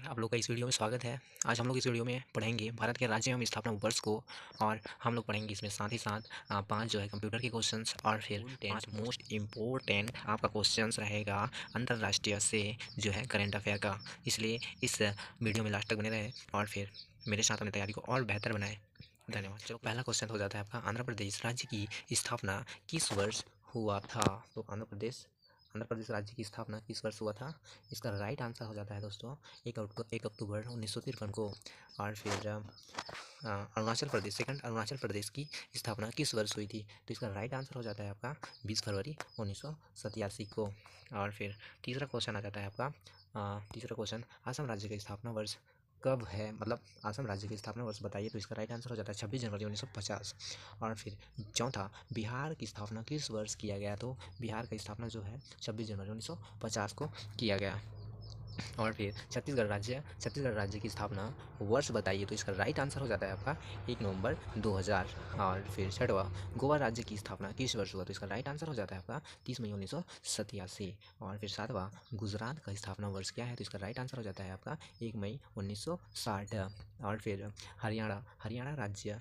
नमस्कार, आप लोग का इस वीडियो में स्वागत है। आज हम लोग इस वीडियो में पढ़ेंगे भारत के राज्य एवं स्थापना वर्ष को, और हम लोग पढ़ेंगे इसमें साथ ही साथ 5 जो है कंप्यूटर के क्वेश्चंस, और फिर 5 मोस्ट इम्पोर्टेंट आपका क्वेश्चंस रहेगा अंतर्राष्ट्रीय से जो है करंट अफेयर का। इसलिए इस वीडियो में लास्ट तक बने रहे और फिर मेरे साथ अपनी तैयारी को और बेहतर बनाएं। धन्यवाद। चलो, पहला क्वेश्चन हो जाता है आपका, आंध्र प्रदेश राज्य की स्थापना किस वर्ष हुआ था? तो आंध्र प्रदेश राज्य की स्थापना किस वर्ष हुआ था? इसका राइट आंसर हो जाता है दोस्तों 1 अक्टूबर 1953 को। और फिर अरुणाचल प्रदेश की स्थापना किस वर्ष हुई थी? तो इसका राइट आंसर हो जाता है आपका 20 फरवरी 1987 को। और फिर तीसरा क्वेश्चन आ जाता है आपका, तीसरा क्वेश्चन, असम राज्य का स्थापना वर्ष कब है? मतलब असम राज्य की स्थापना वर्ष बताइए। तो इसका राइट आंसर हो जाता है 26 जनवरी 1950। और फिर चौथा, बिहार की स्थापना किस वर्ष किया गया? तो बिहार की स्थापना जो है 26 जनवरी 1950 को किया गया। और फिर छत्तीसगढ़ राज्य की स्थापना वर्ष बताइए। तो इसका राइट आंसर हो जाता है आपका 1 नवंबर 2000। और फिर छठवा, गोवा राज्य की स्थापना किस वर्ष हुआ? तो इसका राइट आंसर हो जाता है आपका 30 मई 1987। और फिर सातवां, गुजरात का स्थापना वर्ष क्या है? तो इसका राइट आंसर हो जाता है आपका 1 मई 1960। और फिर हरियाणा राज्य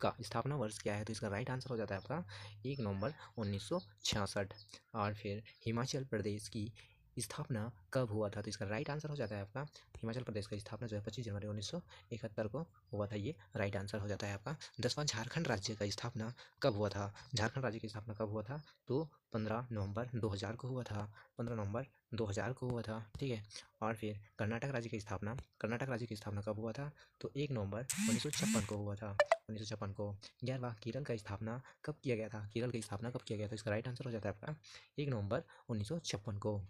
का स्थापना वर्ष क्या है? तो इसका राइट आंसर हो जाता है आपका 1 नवंबर 1966। और फिर हिमाचल प्रदेश की स्थापना कब हुआ था? तो इसका राइट आंसर हो जाता है आपका, हिमाचल प्रदेश का स्थापना जो है 25 जनवरी 1971 को हुआ था। ये राइट आंसर हो जाता है आपका। 10वां, झारखंड राज्य का स्थापना कब हुआ था? झारखंड राज्य की स्थापना कब हुआ था? तो 15 नवंबर 2000 को हुआ था। 15 नवंबर 2000 को हुआ था, ठीक है। और फिर कर्नाटक राज्य की स्थापना कब हुआ था? तो 1 नवंबर 1956 को हुआ था, 1956 को। 11वां, केरल का स्थापना कब किया गया था? केरल की स्थापना कब किया गया था? इसका राइट आंसर हो जाता है आपका 1 नवंबर 1956 को।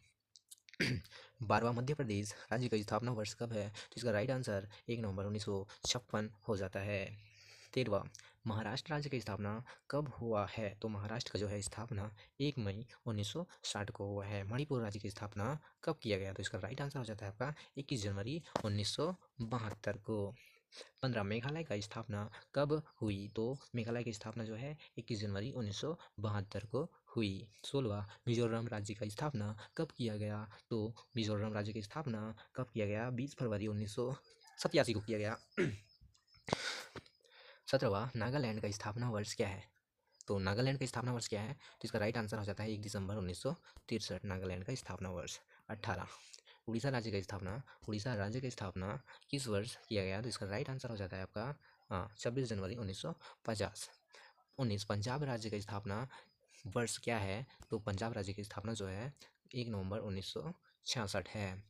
12वां, मध्य प्रदेश राज्य का स्थापना वर्ष कब है? तो इसका राइट आंसर 1 नवंबर 1956 हो जाता है। 13वां, महाराष्ट्र राज्य की स्थापना कब हुआ है? तो महाराष्ट्र का जो है स्थापना 1 मई 1960 को हुआ है। मणिपुर राज्य की स्थापना कब किया गया? तो इसका राइट आंसर हो जाता है आपका 21 जनवरी 1972 को। 15, मेघालय का स्थापना कब हुई? तो मेघालय की स्थापना जो है 21 जनवरी 1972 को हुई। 16वां, मिजोरम राज्य का स्थापना कब किया गया? तो मिजोरम राज्य की स्थापना कब किया गया? 20 फरवरी 1987 को किया गया। 17वां, नागालैंड का स्थापना वर्ष क्या है? तो नागालैंड का स्थापना वर्ष क्या है? तो इसका राइट आंसर हो जाता है 1 दिसंबर 1963, नागालैंड का स्थापना वर्ष। 18, उड़ीसा राज्य की स्थापना किस वर्ष किया गया? तो इसका राइट आंसर हो जाता है आपका 26 जनवरी 1950। 19, पंजाब राज्य की स्थापना वर्ष क्या है? तो पंजाब राज्य की स्थापना जो है 1 नवंबर 1966 है।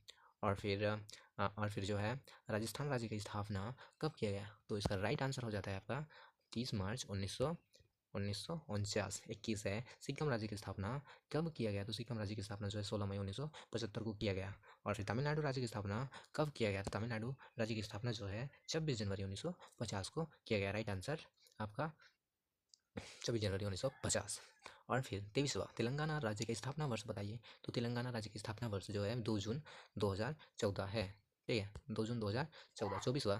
और फिर जो है राजस्थान राज्य की स्थापना कब किया गया? तो इसका राइट आंसर हो जाता है आपका 30 मार्च 1949। 21 है, सिक्किम राज्य की स्थापना कब किया गया? तो सिक्किम राज्य की स्थापना जो है 16 मई 1975 को किया गया। और फिर तमिलनाडु राज्य की स्थापना कब किया गया? तो तमिलनाडु राज्य की स्थापना जो है 26 जनवरी 1950 को किया गया। राइट आंसर आपका 26 जनवरी 1950। और फिर 23वां, तेलंगाना राज्य की स्थापना वर्ष बताइए। तो तेलंगाना राज्य की स्थापना वर्ष जो है 2 जून 2014 है, ठीक है, 2 जून 2014। 24वां,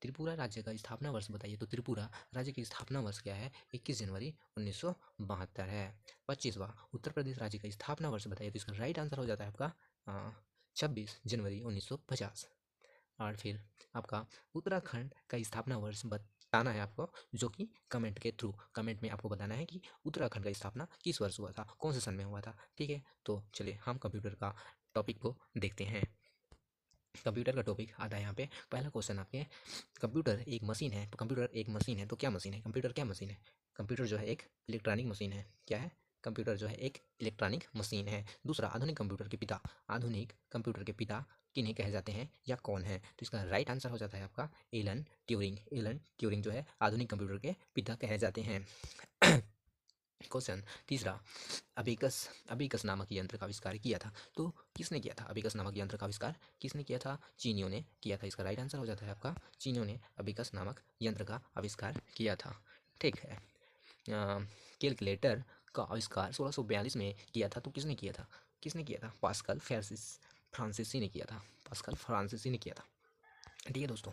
त्रिपुरा राज्य का स्थापना वर्ष बताइए। तो त्रिपुरा राज्य की स्थापना वर्ष क्या है? 21 जनवरी 1972 है। 25वां, उत्तर प्रदेश राज्य का स्थापना वर्ष बताइए। तो इसका राइट आंसर हो जाता है आपका 26 जनवरी 1950। और फिर आपका उत्तराखंड का स्थापना वर्ष बताना है आपको, जो कि कमेंट में आपको बताना है कि उत्तराखंड का स्थापना किस वर्ष हुआ था, कौन से सन में हुआ था, ठीक है। तो चलिए हम कंप्यूटर का टॉपिक को देखते हैं। कंप्यूटर का टॉपिक आता है यहाँ पे। पहला क्वेश्चन आपके, कंप्यूटर एक मशीन है। तो कंप्यूटर एक मशीन है तो क्या मशीन है? कंप्यूटर क्या मशीन है? कंप्यूटर जो है एक इलेक्ट्रॉनिक मशीन है। क्या है? कंप्यूटर जो है एक इलेक्ट्रॉनिक मशीन है। दूसरा, आधुनिक कंप्यूटर के पिता किन्हें कहे जाते हैं या कौन है? तो इसका राइट आंसर हो जाता है आपका एलन ट्यूरिंग जो है आधुनिक कंप्यूटर के पिता कहे जाते हैं। क्वेश्चन तीसरा, अबेकस नामक यंत्र का आविष्कार किया था। तो किसने किया था? अबेकस नामक यंत्र का आविष्कार किसने किया था? चीनियों ने किया था। इसका राइट आंसर हो जाता है आपका चीनियों ने अबेकस नामक यंत्र का आविष्कार किया था, ठीक है। कैलकुलेटर का आविष्कार 1642 में किया था। तो किसने किया था? पास्कल फ्रांसीसी ने किया था, ठीक है दोस्तों।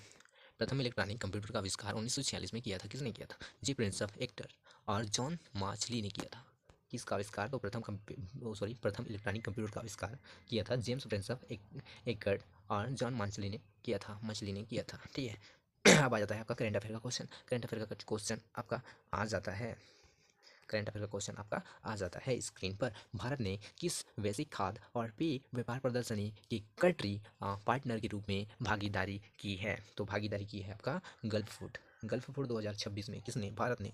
प्रथम इलेक्ट्रॉनिक कंप्यूटर का आविष्कार 1946 में किया था। किसने किया था? जी प्रिंसअप एक्टर और जॉन मार्चली ने किया था। किसका आविष्कार? तो प्रथम इलेक्ट्रॉनिक कंप्यूटर का आविष्कार किया था जेम्स प्रिंसअप एक्ट और जॉन मांचली ने किया था, ठीक है। अब आ जाता है आपका करंट अफेयर का क्वेश्चन। करंट अफेयर का क्वेश्चन आपका आ जाता है, करंट अफेयर का क्वेश्चन आपका आ जाता है स्क्रीन पर। भारत ने किस वैश्विक खाद्य और पेय व्यापार प्रदर्शनी की कंट्री पार्टनर के रूप में भागीदारी की है? तो भागीदारी की है आपका गल्फ फूड 2026 में किसने, भारत ने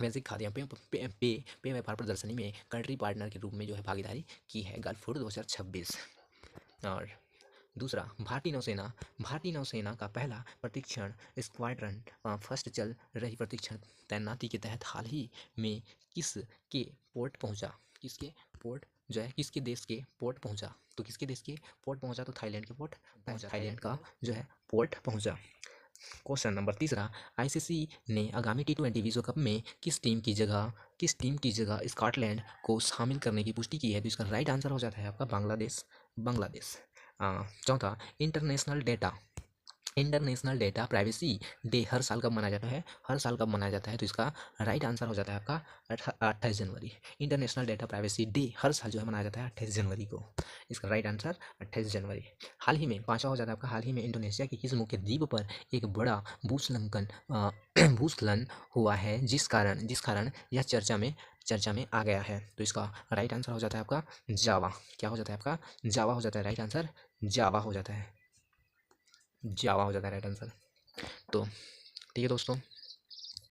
वैश्विक खाद्य पेय व्यापार प्रदर्शनी में कंट्री पार्टनर के रूप में जो है भागीदारी की है, गल्फ फूड 2026। और दूसरा, भारतीय नौसेना का पहला प्रशिक्षण स्क्वाड्रन फर्स्ट चल रही प्रशिक्षण तैनाती के तहत हाल ही में किसके पोर्ट पहुंचा? किसके पोर्ट जो है, किसके देश के पोर्ट पहुंचा? तो किसके देश के पोर्ट पहुंचा? तो थाईलैंड के पोर्ट पहुंचा, थाईलैंड का जो है पोर्ट पहुंचा। क्वेश्चन नंबर तीसरा, आईसीसी ने आगामी T20 विश्व कप में किस टीम की जगह स्कॉटलैंड को शामिल करने की पुष्टि की है? तो इसका राइट आंसर हो जाता है आपका बांग्लादेश। चौथा, इंटरनेशनल डेटा प्राइवेसी डे हर साल कब मनाया जाता है? तो इसका राइट आंसर हो जाता है आपका 28 जनवरी। इंटरनेशनल डेटा प्राइवेसी डे हर साल जो है मनाया जाता है 28 जनवरी को। इसका राइट आंसर 28 जनवरी। हाल ही में पांचवा हो जाता है आपका, हाल ही में इंडोनेशिया की किस मुख्य द्वीप पर एक बड़ा भूस्खलन हुआ है जिस कारण यह चर्चा में आ गया है? तो इसका राइट आंसर हो जाता है आपका जावा। क्या हो जाता है आपका? जावा हो जाता है राइट आंसर, जावा हो जाता है राइट आंसर। तो ठीक है दोस्तों,